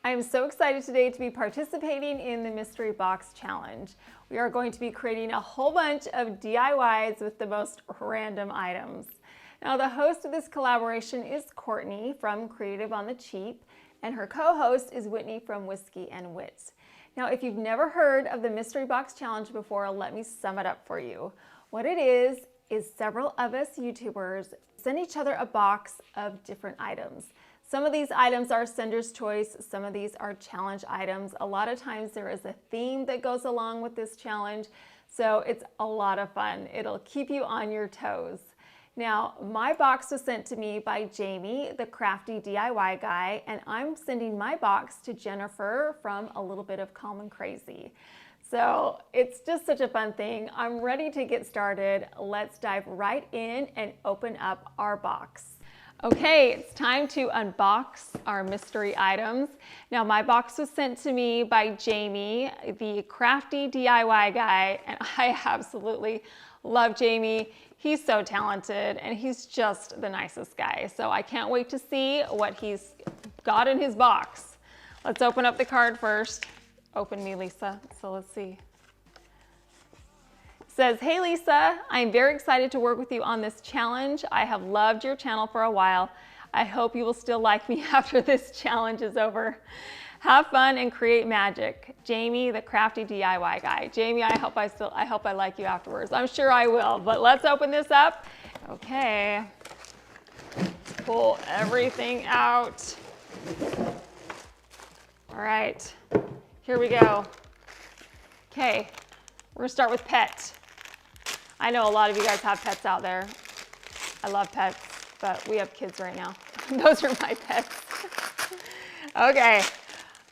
I am so excited today to be participating in the Mystery Box Challenge. We are going to be creating a whole bunch of DIYs with the most random items. Now, the host of this collaboration is Courtney from Creative on the Cheap, and her co-host is Whitney from Whiskey and Wit. Now, if you've never heard of the Mystery Box Challenge before, let me sum it up for you. What it is several of us YouTubers send each other a box of different items. Some of these items are sender's choice, some of these are challenge items. A lot of times there is a theme that goes along with this challenge, so it's a lot of fun. It'll keep you on your toes. Now, my box was sent to me by Jamie, the crafty DIY guy, and I'm sending my box to Jennifer from A Little Bit of Calm and Crazy. So it's just such a fun thing. I'm ready to get started. Let's dive right in and open up our box. Okay, it's time to unbox our mystery items. Now, my box was sent to me by Jamie, the crafty DIY guy, and I absolutely love Jamie. He's so talented and he's just the nicest guy. So I can't wait to see what he's got in his box. Let's open up the card first. Open me, Lisa. So let's see. Says, "Hey Lisa, I'm very excited to work with you on this challenge. I have loved your channel for a while. I hope you will still like me after this challenge is over. Have fun and create magic. Jamie, the crafty DIY guy." Jamie, I hope I like you afterwards. I'm sure I will, but let's open this up. Okay. Pull everything out. All right, here we go. Okay, we're gonna start with pet. I know a lot of you guys have pets out there. I love pets, but we have kids right now. Those are my pets. Okay,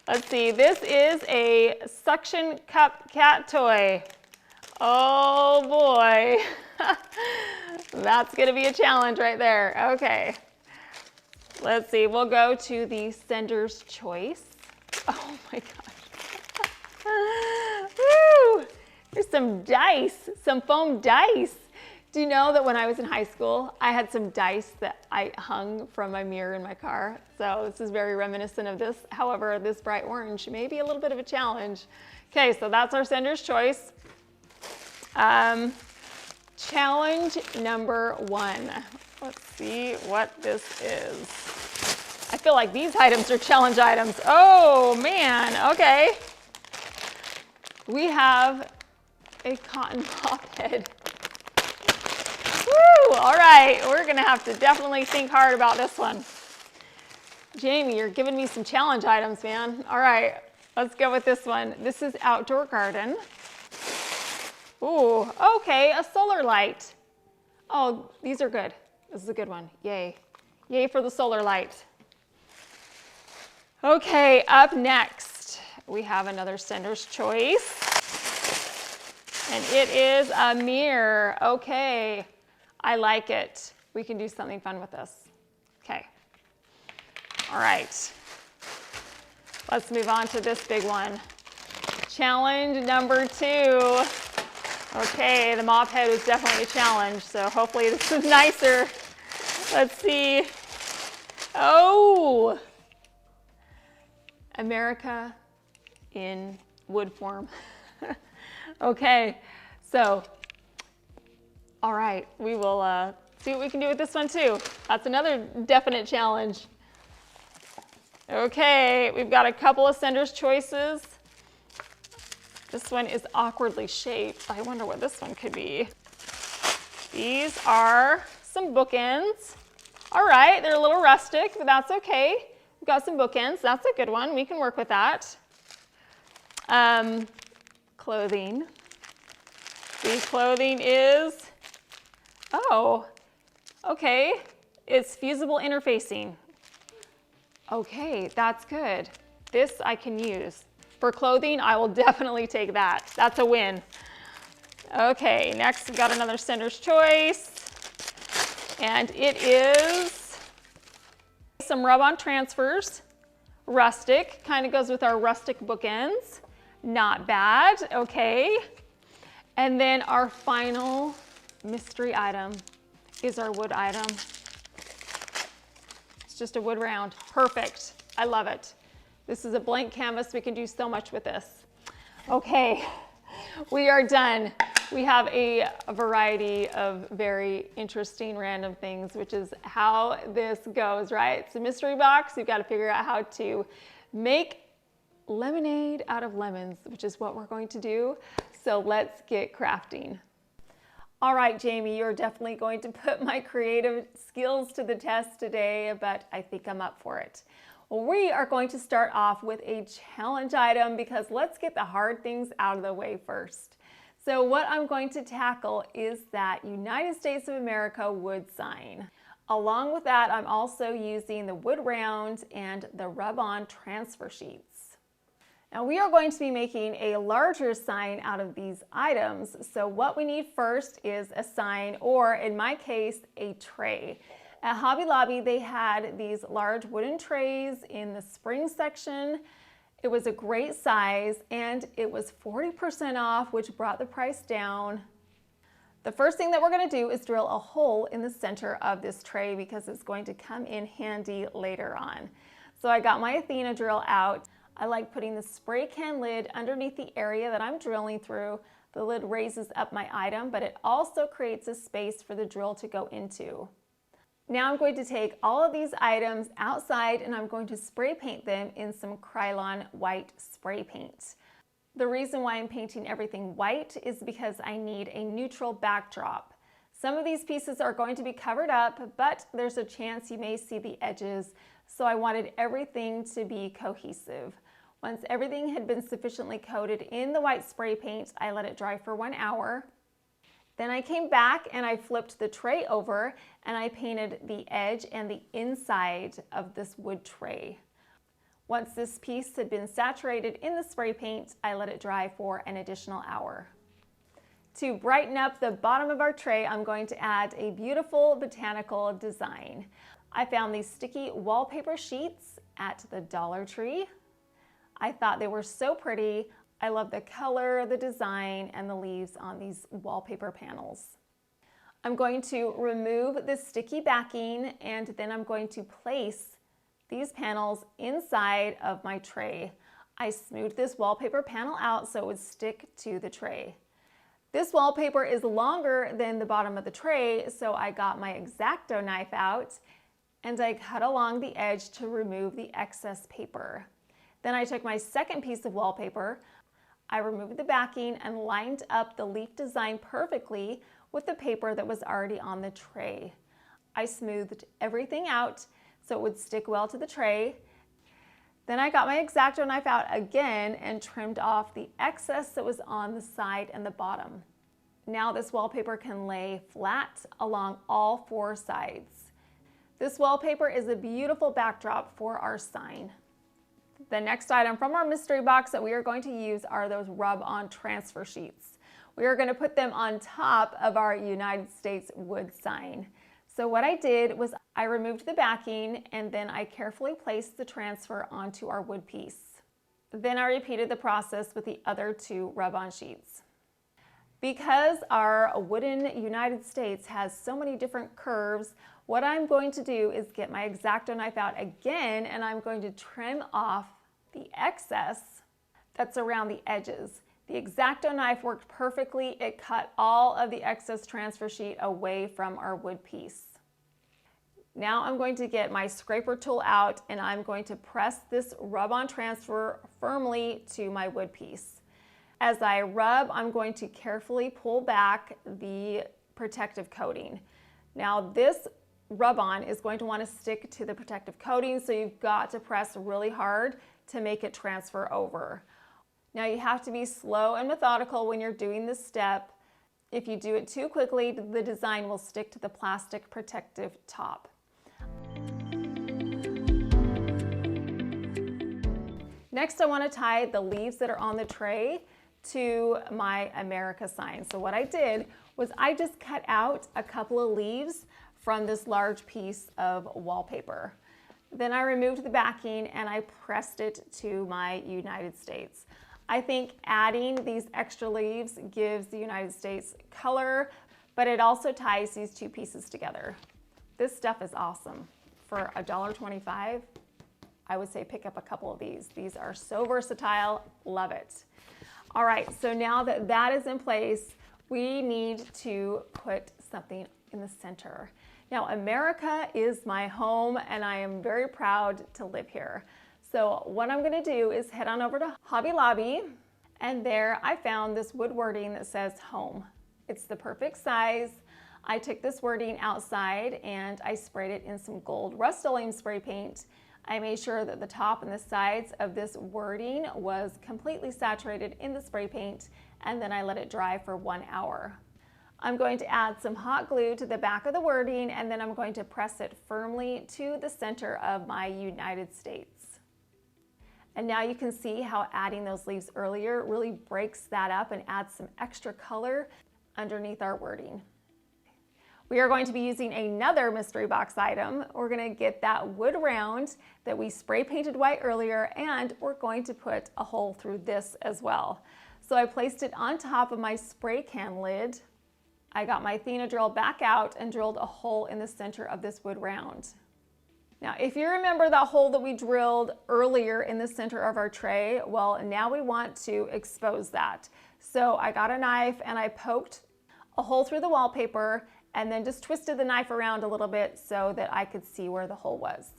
let's see. This is a suction cup cat toy. Oh boy. That's gonna be a challenge right there. Okay, let's see. We'll go to the sender's choice. Oh my gosh. Woo! There's some dice, some foam dice. Do you know that when I was in high school, I had some dice that I hung from my mirror in my car? So this is very reminiscent of this. However, this bright orange may be a little bit of a challenge. Okay, so that's our sender's choice. Challenge number 1. Let's see what this is. I feel like these items are challenge items. Oh man, okay. We have a cotton pop head. Woo! All right, we're gonna have to definitely think hard about this one. Jamie, you're giving me some challenge items, man. All right, let's go with this one. This is outdoor garden. Ooh, okay, a solar light. Oh, these are good. This is a good one. Yay. Yay for the solar light. Okay, up next, we have another sender's choice. And it is a mirror. Okay, I like it. We can do something fun with this. Okay. All right. Let's move on to this big one. Challenge number 2. Okay, the mop head was definitely a challenge, so hopefully this is nicer. Let's see. Oh! America in wood form. Okay, so, all right, we will see what we can do with this one too. That's another definite challenge. Okay, we've got a couple of sender's choices. This one is awkwardly shaped. I wonder what this one could be. These are some bookends. All right, they're a little rustic, but that's okay. We've got some bookends. That's a good one. We can work with that. Clothing. The clothing is, oh, okay. It's fusible interfacing. Okay, that's good. This I can use. For clothing, I will definitely take that. That's a win. Okay, next we've got another sender's choice. And it is some rub-on transfers. Rustic, kind of goes with our rustic bookends. Not bad, okay. And then our final mystery item is our wood item. It's just a wood round, perfect. I love it. This is a blank canvas. We can do so much with this. Okay, we are done. We have a variety of very interesting random things, which is how this goes, right? It's a mystery box. You've got to figure out how to make lemonade out of lemons, which is what we're going to do. So let's get crafting. All right, Jamie, you're definitely going to put my creative skills to the test today, but I think I'm up for it. Well, we are going to start off with a challenge item because let's get the hard things out of the way first. So what I'm going to tackle is that United States of America wood sign. Along with that, I'm also using the wood round and the rub-on transfer sheets. Now we are going to be making a larger sign out of these items. So what we need first is a sign, or in my case, a tray. At Hobby Lobby, they had these large wooden trays in the spring section. It was a great size and it was 40% off, which brought the price down. The first thing that we're going to do is drill a hole in the center of this tray because it's going to come in handy later on. So I got my Athena drill out. I like putting the spray can lid underneath the area that I'm drilling through. The lid raises up my item, but it also creates a space for the drill to go into. Now I'm going to take all of these items outside and I'm going to spray paint them in some Krylon white spray paint. The reason why I'm painting everything white is because I need a neutral backdrop. Some of these pieces are going to be covered up, but there's a chance you may see the edges, so I wanted everything to be cohesive. Once everything had been sufficiently coated in the white spray paint, I let it dry for 1 hour. Then I came back and I flipped the tray over and I painted the edge and the inside of this wood tray. Once this piece had been saturated in the spray paint, I let it dry for an additional hour. To brighten up the bottom of our tray, I'm going to add a beautiful botanical design. I found these sticky wallpaper sheets at the Dollar Tree. I thought they were so pretty. I love the color, the design, and the leaves on these wallpaper panels. I'm going to remove the sticky backing and then I'm going to place these panels inside of my tray. I smoothed this wallpaper panel out so it would stick to the tray. This wallpaper is longer than the bottom of the tray, so I got my X-Acto knife out and I cut along the edge to remove the excess paper. Then I took my second piece of wallpaper, I removed the backing and lined up the leaf design perfectly with the paper that was already on the tray. I smoothed everything out so it would stick well to the tray. Then I got my X-Acto knife out again and trimmed off the excess that was on the side and the bottom. Now this wallpaper can lay flat along all 4 sides. This wallpaper is a beautiful backdrop for our sign. The next item from our mystery box that we are going to use are those rub-on transfer sheets. We are going to put them on top of our United States wood sign. So what I did was I removed the backing and then I carefully placed the transfer onto our wood piece. Then I repeated the process with the other 2 rub-on sheets. Because our wooden United States has so many different curves, what I'm going to do is get my X-Acto knife out again and I'm going to trim off the excess that's around the edges. The X-Acto knife worked perfectly. It cut all of the excess transfer sheet away from our wood piece. Now I'm going to get my scraper tool out and I'm going to press this rub-on transfer firmly to my wood piece. As I rub, I'm going to carefully pull back the protective coating. Now this rub-on is going to want to stick to the protective coating, so you've got to press really hard to make it transfer over. Now you have to be slow and methodical when you're doing this step. If you do it too quickly, the design will stick to the plastic protective top. Next, I want to tie the leaves that are on the tray to my America sign. So what I did was I just cut out a couple of leaves from this large piece of wallpaper. Then I removed the backing and I pressed it to my United States. I think adding these extra leaves gives the United States color, but it also ties these 2 pieces together. This stuff is awesome. For $1.25, I would say pick up a couple of these. These are so versatile, love it. All right, so now that that is in place, we need to put something in the center. Now, America is my home and I am very proud to live here. So what I'm gonna do is head on over to Hobby Lobby, and there I found this wood wording that says home. It's the perfect size. I took this wording outside and I sprayed it in some gold Rust-Oleum spray paint. I made sure that the top and the sides of this wording was completely saturated in the spray paint, and then I let it dry for 1 hour. I'm going to add some hot glue to the back of the wording, and then I'm going to press it firmly to the center of my United States. And now you can see how adding those leaves earlier really breaks that up and adds some extra color underneath our wording. We are going to be using another mystery box item. We're going to get that wood round that we spray painted white earlier, and we're going to put a hole through this as well. So I placed it on top of my spray can lid. I got my Athena drill back out and drilled a hole in the center of this wood round. Now, if you remember that hole that we drilled earlier in the center of our tray, well, now we want to expose that. So I got a knife and I poked a hole through the wallpaper and then just twisted the knife around a little bit so that I could see where the hole was.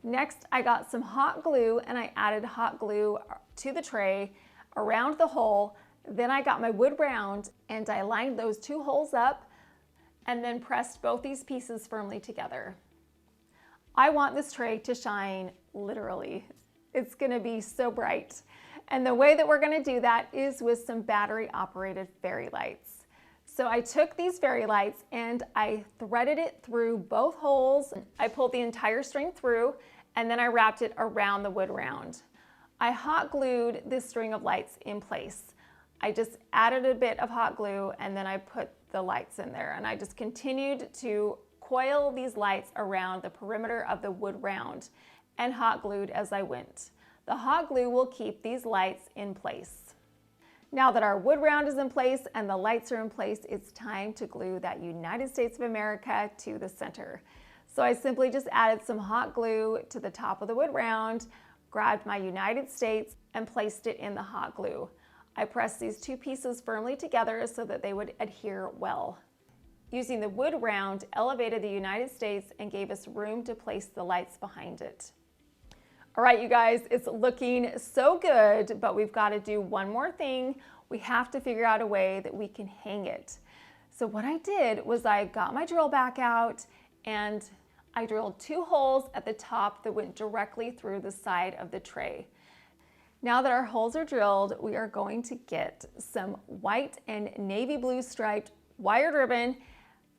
Next, I got some hot glue and I added hot glue to the tray around the hole. Then I got my wood round and I lined those 2 holes up and then pressed both these pieces firmly together. I want this tray to shine literally. It's gonna be so bright. And the way that we're gonna do that is with some battery operated fairy lights. So I took these fairy lights and I threaded it through both holes. I pulled the entire string through and then I wrapped it around the wood round. I hot glued this string of lights in place. I just added a bit of hot glue and then I put the lights in there, and I just continued to coil these lights around the perimeter of the wood round and hot glued as I went. The hot glue will keep these lights in place. Now that our wood round is in place and the lights are in place, it's time to glue that United States of America to the center. So I simply just added some hot glue to the top of the wood round, grabbed my United States and placed it in the hot glue. I pressed these 2 pieces firmly together so that they would adhere well. Using the wood round elevated the United States and gave us room to place the lights behind it. All right, you guys, it's looking so good, but we've got to do one more thing. We have to figure out a way that we can hang it. So what I did was I got my drill back out and I drilled 2 holes at the top that went directly through the side of the tray. Now that our holes are drilled, we are going to get some white and navy blue striped wired ribbon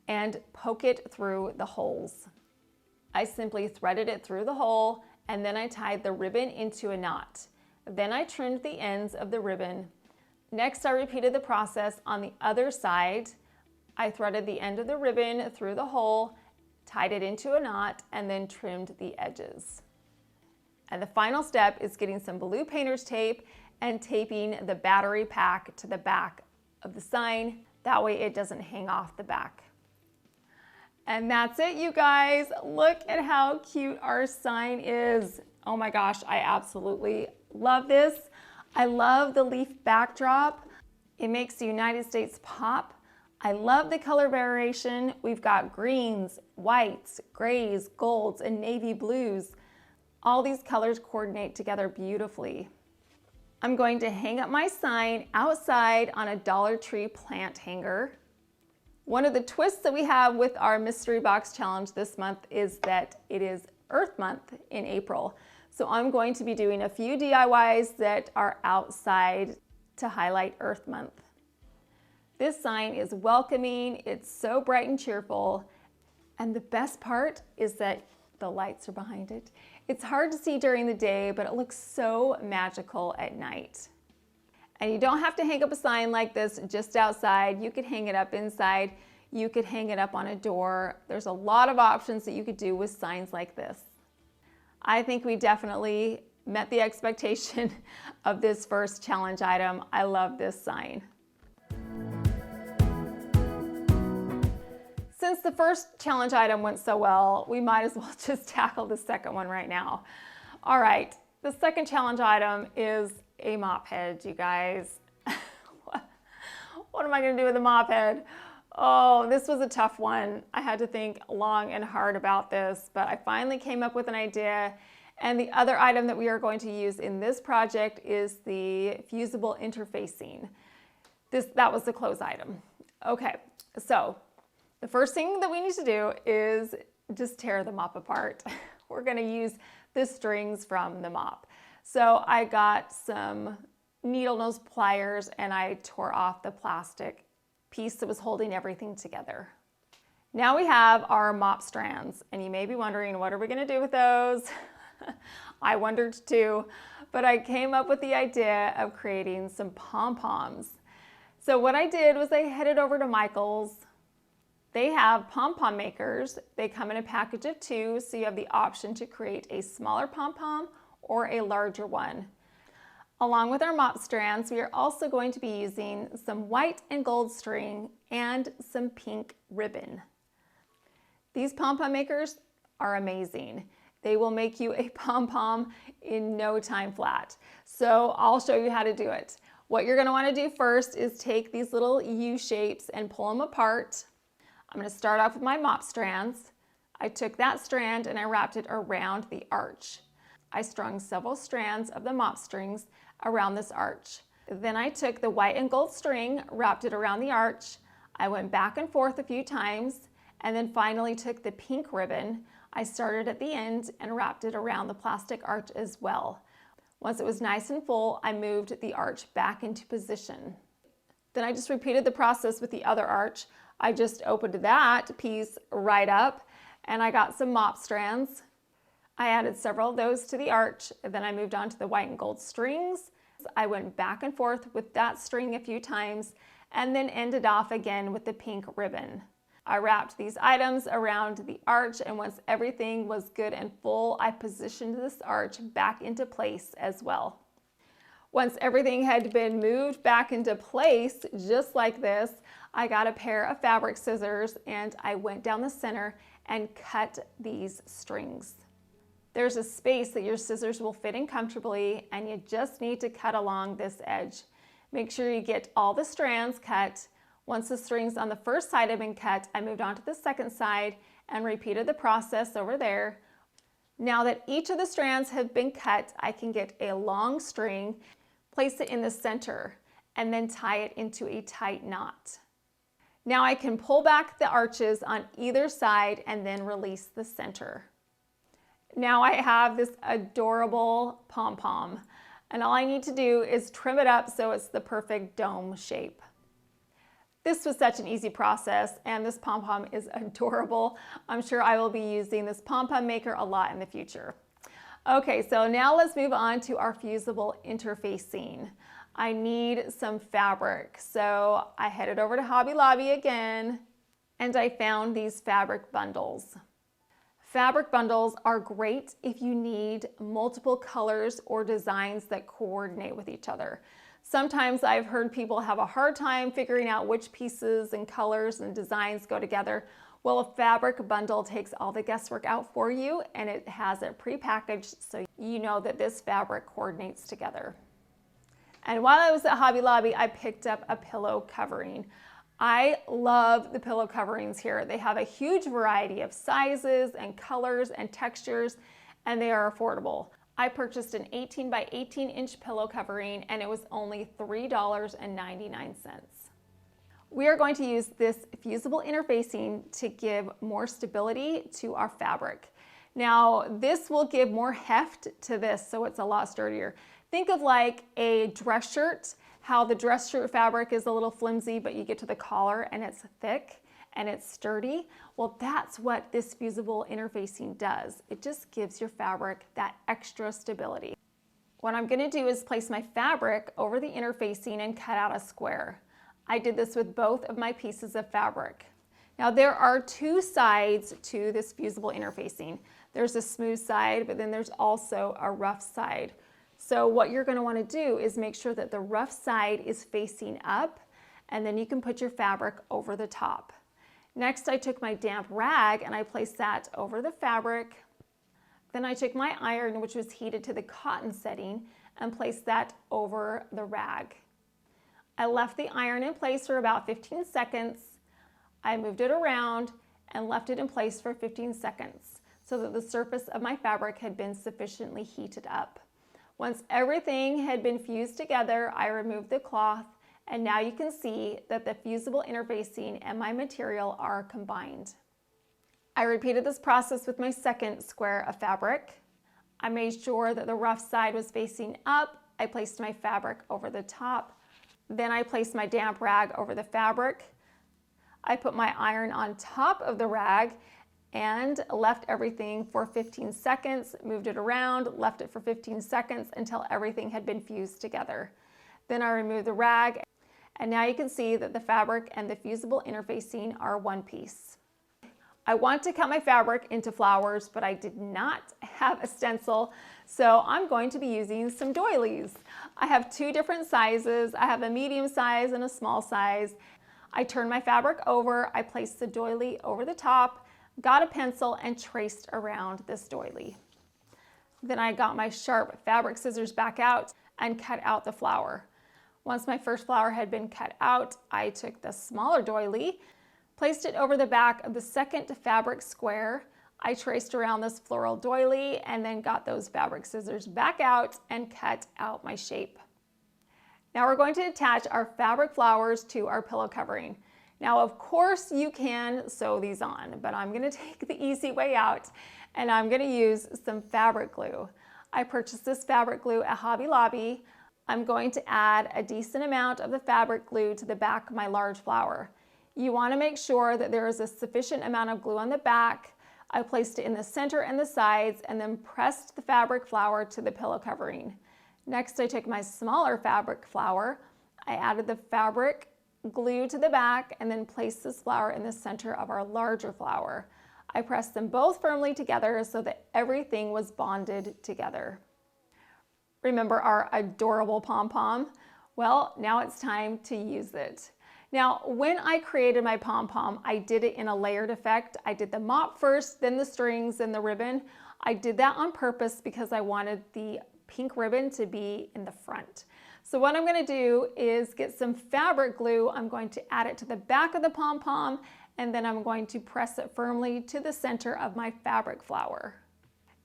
and poke it through the holes. I simply threaded it through the hole and then I tied the ribbon into a knot. Then I trimmed the ends of the ribbon. Next, I repeated the process on the other side. I threaded the end of the ribbon through the hole, tied it into a knot, and then trimmed the edges. And the final step is getting some blue painter's tape and taping the battery pack to the back of the sign. That way it doesn't hang off the back. And that's it, you guys. Look at how cute our sign is. Oh my gosh, I absolutely love this. I love the leaf backdrop. It makes the United States pop. I love the color variation. We've got greens, whites, grays, golds, and navy blues. All these colors coordinate together beautifully. I'm going to hang up my sign outside on a Dollar Tree plant hanger. One of the twists that we have with our mystery box challenge this month is that it is Earth Month in April. So I'm going to be doing a few DIYs that are outside to highlight Earth Month. This sign is welcoming, it's so bright and cheerful, and the best part is that the lights are behind it. It's hard to see during the day, but it looks so magical at night. And you don't have to hang up a sign like this just outside. You could hang it up inside. You could hang it up on a door. There's a lot of options that you could do with signs like this. I think we definitely met the expectation of this first challenge item. I love this sign. Since the first challenge item went so well, we might as well just tackle the second one right now. All right, the second challenge item is a mop head, you guys. What am I gonna do with a mop head? Oh, this was a tough one. I had to think long and hard about this, but I finally came up with an idea. And the other item that we are going to use in this project is the fusible interfacing. That was the close item. Okay, so the first thing that we need to do is just tear the mop apart. We're gonna use the strings from the mop. So I got some needle nose pliers and I tore off the plastic piece that was holding everything together. Now we have our mop strands, and you may be wondering, what are we gonna do with those? I wondered too, but I came up with the idea of creating some pom-poms. So what I did was I headed over to Michael's. They have pom-pom makers. They come in a package of 2, so you have the option to create a smaller pom-pom or a larger one. Along with our mop strands, we are also going to be using some white and gold string and some pink ribbon. These pom-pom makers are amazing. They will make you a pom-pom in no time flat. So I'll show you how to do it. What you're gonna wanna do first is take these little U shapes and pull them apart. I'm gonna start off with my mop strands. I took that strand and I wrapped it around the arch. I strung several strands of the mop strings around this arch. Then I took the white and gold string, wrapped it around the arch. I went back and forth a few times, and then finally took the pink ribbon. I started at the end and wrapped it around the plastic arch as well. Once it was nice and full, I moved the arch back into position. Then I just repeated the process with the other arch. I just opened that piece right up and I got some mop strands. I added several of those to the arch, and then I moved on to the white and gold strings. I went back and forth with that string a few times and then ended off again with the pink ribbon. I wrapped these items around the arch, and once everything was good and full, I positioned this arch back into place as well. Once everything had been moved back into place, just like this, I got a pair of fabric scissors and I went down the center and cut these strings. There's a space that your scissors will fit in comfortably, and you just need to cut along this edge. Make sure you get all the strands cut. Once the strings on the first side have been cut, I moved on to the second side and repeated the process over there. Now that each of the strands have been cut, I can get a long string, place it in the center, and then tie it into a tight knot. Now I can pull back the arches on either side and then release the center. Now I have this adorable pom-pom, and all I need to do is trim it up so it's the perfect dome shape. This was such an easy process, and this pom-pom is adorable. I'm sure I will be using this pom-pom maker a lot in the future. Okay, so now let's move on to our fusible interfacing. I need some fabric, so I headed over to Hobby Lobby again, and I found these fabric bundles. Fabric bundles are great if you need multiple colors or designs that coordinate with each other. Sometimes I've heard people have a hard time figuring out which pieces and colors and designs go together. Well, a fabric bundle takes all the guesswork out for you, and it has it prepackaged so you know that this fabric coordinates together. And while I was at Hobby Lobby, I picked up a pillow covering. I love the pillow coverings here. They have a huge variety of sizes and colors and textures, and they are affordable. I purchased an 18 by 18 inch pillow covering, and it was only $3.99. We are going to use this fusible interfacing to give more stability to our fabric. Now, this will give more heft to this, so it's a lot sturdier. Think of like a dress shirt, how the dress shirt fabric is a little flimsy, but you get to the collar and it's thick and it's sturdy. Well, that's what this fusible interfacing does. It just gives your fabric that extra stability. What I'm gonna do is place my fabric over the interfacing and cut out a square. I did this with both of my pieces of fabric. Now there are 2 sides to this fusible interfacing. There's a smooth side, but then there's also a rough side. So what you're going to want to do is make sure that the rough side is facing up, and then you can put your fabric over the top. Next, I took my damp rag and I placed that over the fabric, Then I took my iron, which was heated to the cotton setting, and placed that over the rag. I left the iron in place for about 15 seconds. I moved it around and left it in place for 15 seconds so that the surface of my fabric had been sufficiently heated up. Once everything had been fused together, I removed the cloth, and now you can see that the fusible interfacing and my material are combined. I repeated this process with my second square of fabric. I made sure that the rough side was facing up. I placed my fabric over the top. Then I placed my damp rag over the fabric. I put my iron on top of the rag and left everything for 15 seconds, moved it around, left it for 15 seconds until everything had been fused together. Then I removed the rag, and now you can see that the fabric and the fusible interfacing are one piece. I want to cut my fabric into flowers, but I did not have a stencil, so I'm going to be using some doilies. I have two different sizes. I have a medium size and a small size. I turned my fabric over, I placed the doily over the top, got a pencil and traced around this doily. Then I got my sharp fabric scissors back out and cut out the flower. Once my first flower had been cut out, I took the smaller doily, placed it over the back of the second fabric square. I traced around this floral doily and then got those fabric scissors back out and cut out my shape. Now we're going to attach our fabric flowers to our pillow covering. Now, of course, you can sew these on, but I'm going to take the easy way out, and I'm going to use some fabric glue. I purchased this fabric glue at Hobby Lobby. I'm going to add a decent amount of the fabric glue to the back of my large flower. You want to make sure that there is a sufficient amount of glue on the back. I placed it in the center and the sides and then pressed the fabric flower to the pillow covering. Next, I took my smaller fabric flower. I added the fabric glue to the back and then placed this flower in the center of our larger flower. I pressed them both firmly together so that everything was bonded together. Remember our adorable Pom Pom? Well, now it's time to use it. Now, when I created my Pom Pom, I did it in a layered effect. I did the mop first, then the strings and the ribbon. I did that on purpose because I wanted the pink ribbon to be in the front. So what I'm going to do is get some fabric glue. I'm going to add it to the back of the Pom Pom, and then I'm going to press it firmly to the center of my fabric flower.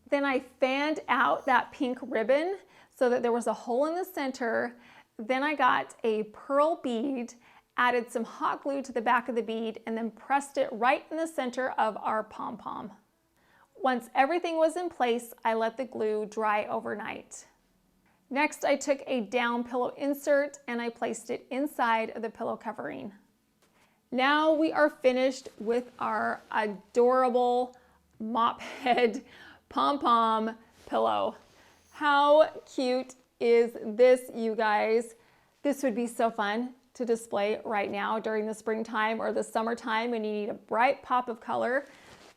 Then I fanned out that pink ribbon so that there was a hole in the center. Then I got a pearl bead, added some hot glue to the back of the bead, and then pressed it right in the center of our Pom Pom. Once everything was in place, I let the glue dry overnight. Next, I took a down pillow insert and I placed it inside of the pillow covering. Now we are finished with our adorable mop head Pom Pom pillow. How cute is this, you guys? This would be so fun to display right now during the springtime or the summertime when you need a bright pop of color.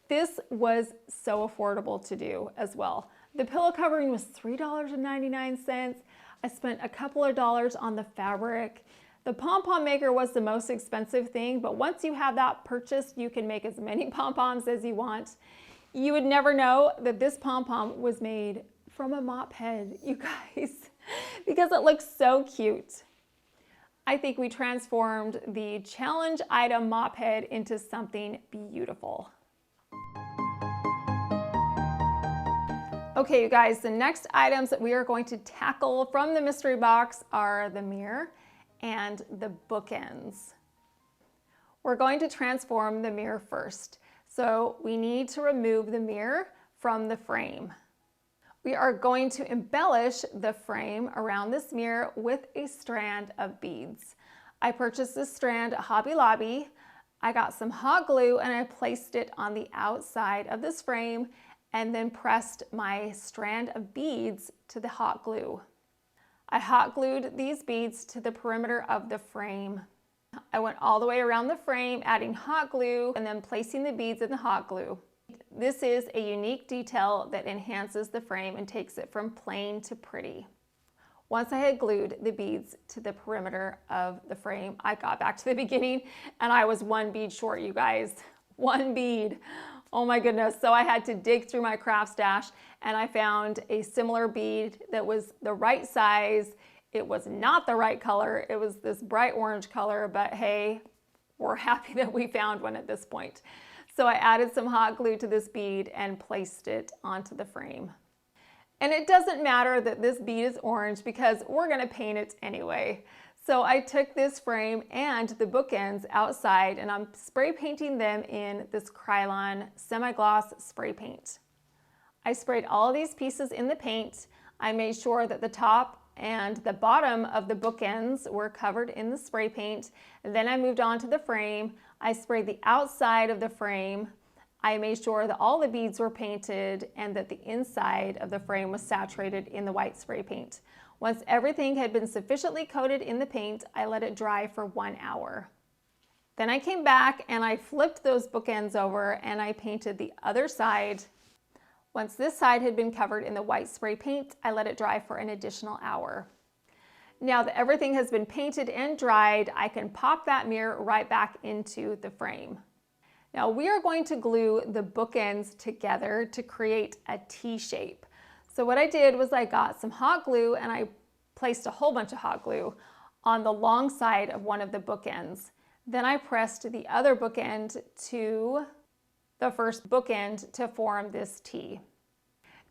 This was so affordable to do as well. The pillow covering was $3.99. I spent a couple of dollars on the fabric. The Pom Pom maker was the most expensive thing, but once you have that purchased, you can make as many Pom Poms as you want. You would never know that this Pom Pom was made from a mop head, you guys, because it looks so cute. I think we transformed the challenge item mop head into something beautiful. Okay, you guys, the next items that we are going to tackle from the mystery box are the mirror and the bookends. We're going to transform the mirror first. So we need to remove the mirror from the frame. We are going to embellish the frame around this mirror with a strand of beads. I purchased this strand at Hobby Lobby. I got some hot glue and I placed it on the outside of this frame and then pressed my strand of beads to the hot glue. I hot glued these beads to the perimeter of the frame. I went all the way around the frame, adding hot glue and then placing the beads in the hot glue. This is a unique detail that enhances the frame and takes it from plain to pretty. Once I had glued the beads to the perimeter of the frame, I got back to the beginning and I was one bead short, you guys. One bead. Oh my goodness. So I had to dig through my craft stash and I found a similar bead that was the right size. It was not the right color. It was this bright orange color, but hey, we're happy that we found one at this point. So I added some hot glue to this bead and placed it onto the frame. And it doesn't matter that this bead is orange because we're gonna paint it anyway. So I took this frame and the bookends outside and I'm spray painting them in this Krylon semi-gloss spray paint. I sprayed all of these pieces in the paint. I made sure that the top and the bottom of the bookends were covered in the spray paint. And then I moved on to the frame. I sprayed the outside of the frame. I made sure that all the beads were painted and that the inside of the frame was saturated in the white spray paint. Once everything had been sufficiently coated in the paint, I let it dry for 1 hour. Then I came back and I flipped those bookends over and I painted the other side. Once this side had been covered in the white spray paint, I let it dry for an additional hour. Now that everything has been painted and dried, I can pop that mirror right back into the frame. Now we are going to glue the bookends together to create a T shape. So what I did was I got some hot glue and I placed a whole bunch of hot glue on the long side of one of the bookends. Then I pressed the other bookend to the first bookend to form this T.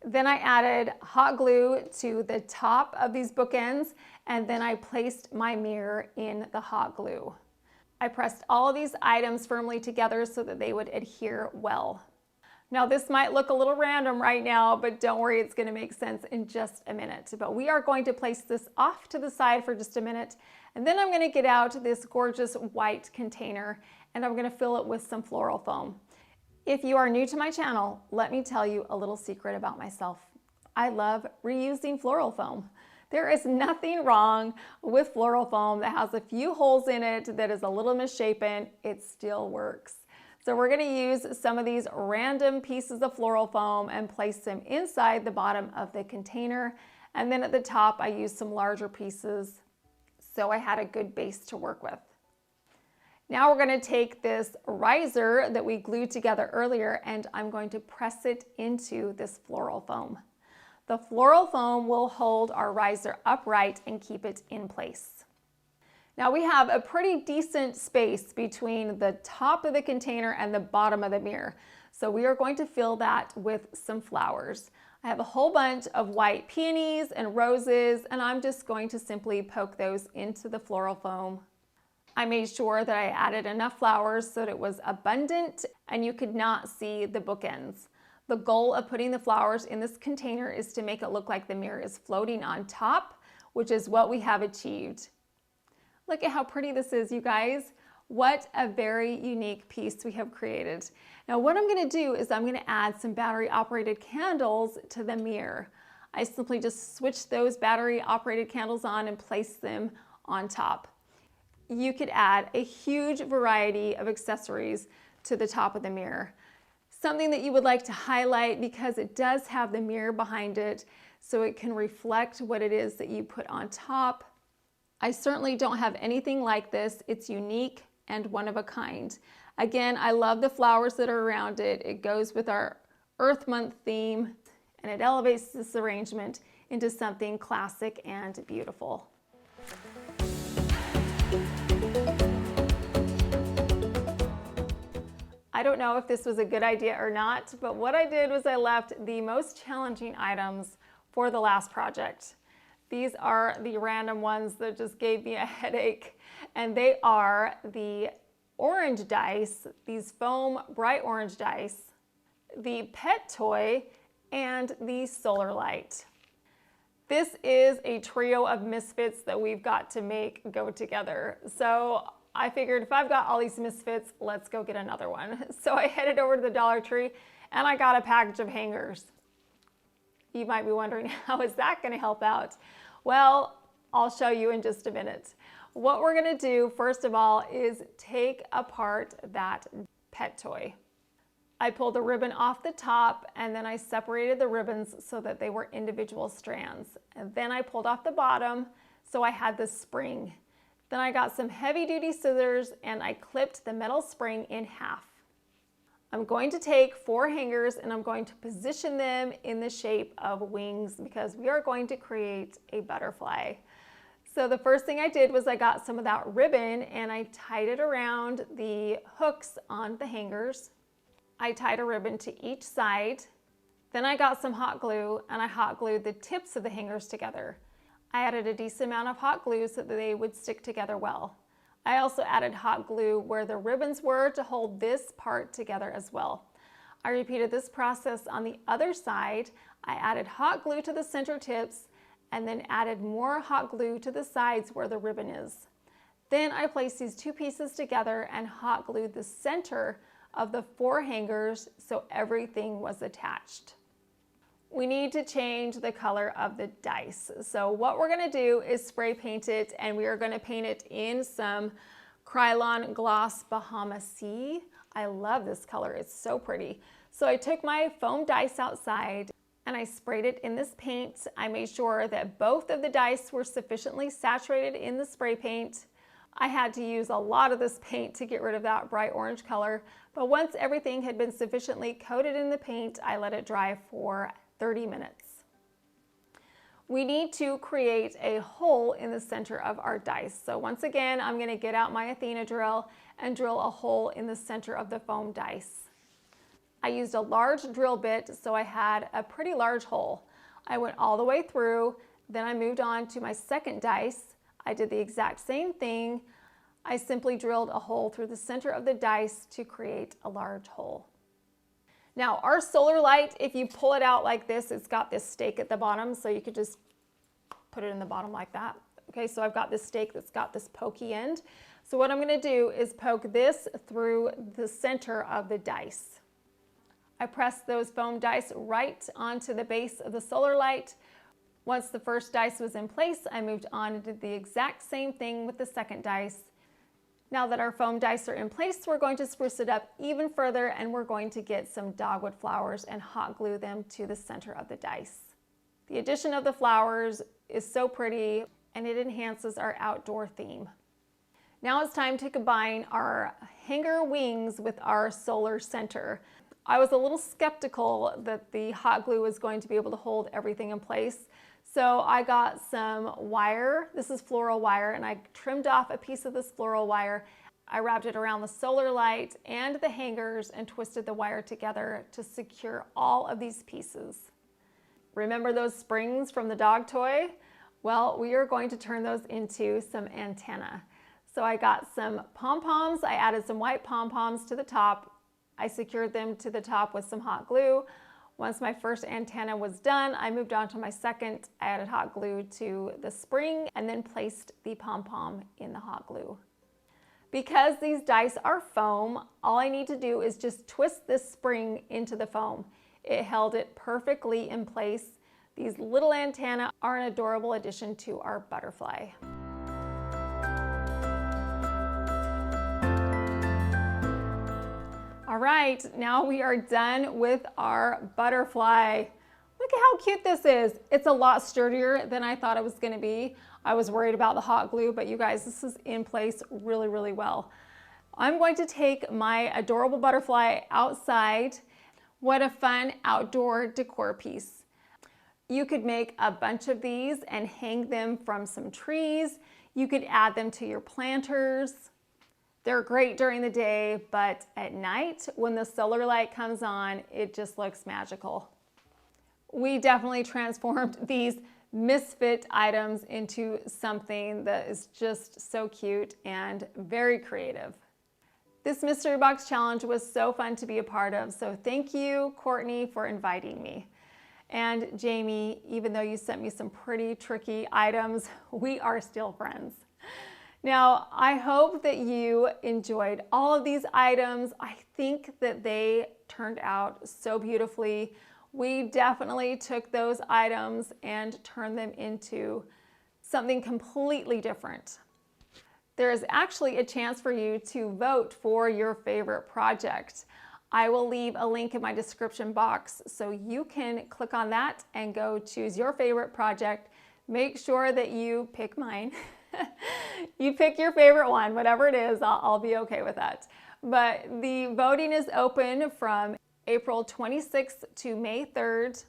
Then I added hot glue to the top of these bookends and then I placed my mirror in the hot glue. I pressed all of these items firmly together so that they would adhere well. Now this might look a little random right now, but don't worry, it's going to make sense in just a minute. But we are going to place this off to the side for just a minute, and then I'm going to get out this gorgeous white container and I'm going to fill it with some floral foam. If you are new to my channel, let me tell you a little secret about myself. I love reusing floral foam. There is nothing wrong with floral foam that has a few holes in it that is a little misshapen. It still works. So we're going to use some of these random pieces of floral foam and place them inside the bottom of the container. And then at the top, I used some larger pieces so I had a good base to work with. Now we're going to take this riser that we glued together earlier and I'm going to press it into this floral foam. The floral foam will hold our riser upright and keep it in place. Now we have a pretty decent space between the top of the container and the bottom of the mirror. So we are going to fill that with some flowers. I have a whole bunch of white peonies and roses, and I'm just going to simply poke those into the floral foam. I made sure that I added enough flowers so that it was abundant and you could not see the bookends. The goal of putting the flowers in this container is to make it look like the mirror is floating on top, which is what we have achieved. Look at how pretty this is, you guys. What a very unique piece we have created. Now what I'm going to do is I'm going to add some battery operated candles to the mirror. I simply just switch those battery operated candles on and place them on top. You could add a huge variety of accessories to the top of the mirror. Something that you would like to highlight because it does have the mirror behind it so it can reflect what it is that you put on top. I certainly don't have anything like this. It's unique and one of a kind. Again, I love the flowers that are around it. It goes with our Earth Month theme and it elevates this arrangement into something classic and beautiful. I don't know if this was a good idea or not, but what I did was I left the most challenging items for the last project. These are the random ones that just gave me a headache, and they are the orange dice, these foam bright orange dice, the pet toy, and the solar light. This is a trio of misfits that we've got to make go together. So I figured if I've got all these misfits, let's go get another one. So I headed over to the Dollar Tree and I got a package of hangers. You might be wondering, how is that going to help out? Well, I'll show you in just a minute. What we're going to do, first of all, is take apart that pet toy. I pulled the ribbon off the top and then I separated the ribbons so that they were individual strands. And then I pulled off the bottom so I had the spring. Then I got some heavy duty scissors and I clipped the metal spring in half. I'm going to take 4 hangers and I'm going to position them in the shape of wings because we are going to create a butterfly. So the first thing I did was I got some of that ribbon and I tied it around the hooks on the hangers. I tied a ribbon to each side. Then I got some hot glue and I hot glued the tips of the hangers together. I added a decent amount of hot glue so that they would stick together well. I also added hot glue where the ribbons were to hold this part together as well. I repeated this process on the other side. I added hot glue to the center tips and then added more hot glue to the sides where the ribbon is. Then I placed these 2 pieces together and hot glued the center of the 4 hangers so everything was attached. We need to change the color of the dice. So what we're gonna do is spray paint it, and we are gonna paint it in some Krylon Gloss Bahama Sea. I love this color, it's so pretty. So I took my foam dice outside and I sprayed it in this paint. I made sure that both of the dice were sufficiently saturated in the spray paint. I had to use a lot of this paint to get rid of that bright orange color, but once everything had been sufficiently coated in the paint, I let it dry for 30 minutes. We need to create a hole in the center of our dice. So once again, I'm gonna get out my Athena drill and drill a hole in the center of the foam dice. I used a large drill bit, so I had a pretty large hole. I went all the way through, then I moved on to my second dice. I did the exact same thing. I simply drilled a hole through the center of the dice to create a large hole. Now our solar light, if you pull it out like this, it's got this stake at the bottom, so you could just put it in the bottom like that. Okay, so I've got this stake that's got this pokey end. So what I'm gonna do is poke this through the center of the dice. I pressed those foam dice right onto the base of the solar light. Once the first dice was in place, I moved on and did the exact same thing with the second dice. Now that our foam dice are in place, we're going to spruce it up even further, and we're going to get some dogwood flowers and hot glue them to the center of the dice. The addition of the flowers is so pretty and it enhances our outdoor theme. Now it's time to combine our hanger wings with our solar center. I was a little skeptical that the hot glue was going to be able to hold everything in place. So I got some wire, this is floral wire, and I trimmed off a piece of this floral wire. I wrapped it around the solar light and the hangers and twisted the wire together to secure all of these pieces. Remember those springs from the dog toy? Well, we are going to turn those into some antenna. So I got some pom-poms, I added some white pom-poms to the top. I secured them to the top with some hot glue. Once my first antenna was done, I moved on to my second. I added hot glue to the spring and then placed the pom-pom in the hot glue. Because these dice are foam, all I need to do is just twist this spring into the foam. It held it perfectly in place. These little antennae are an adorable addition to our butterfly. All right, now we are done with our butterfly. Look at how cute this is. It's a lot sturdier than I thought it was gonna be. I was worried about the hot glue, but you guys, this is in place really, really well. I'm going to take my adorable butterfly outside. What a fun outdoor decor piece. You could make a bunch of these and hang them from some trees. You could add them to your planters. They're great during the day, but at night when the solar light comes on, it just looks magical. We definitely transformed these misfit items into something that is just so cute and very creative. This mystery box challenge was so fun to be a part of, so thank you, Courtney, for inviting me. And Jamie, even though you sent me some pretty tricky items, we are still friends. Now, I hope that you enjoyed all of these items. I think that they turned out so beautifully. We definitely took those items and turned them into something completely different. There is actually a chance for you to vote for your favorite project. I will leave a link in my description box so you can click on that and go choose your favorite project. Make sure that you pick mine. You pick your favorite one, whatever it is, I'll be okay with that. But the voting is open from April 26th to May 3rd.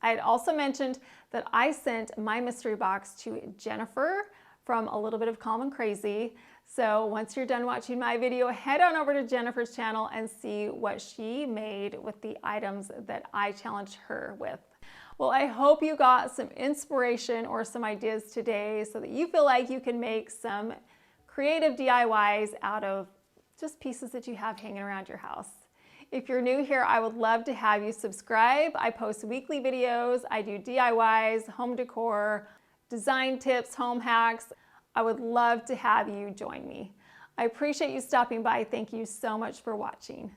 I had also mentioned that I sent my mystery box to Jennifer from A Little Bit of Calm and Crazy. So once you're done watching my video, head on over to Jennifer's channel and see what she made with the items that I challenged her with. Well, I hope you got some inspiration or some ideas today so that you feel like you can make some creative DIYs out of just pieces that you have hanging around your house. If you're new here, I would love to have you subscribe. I post weekly videos. I do DIYs, home decor, design tips, home hacks. I would love to have you join me. I appreciate you stopping by. Thank you so much for watching.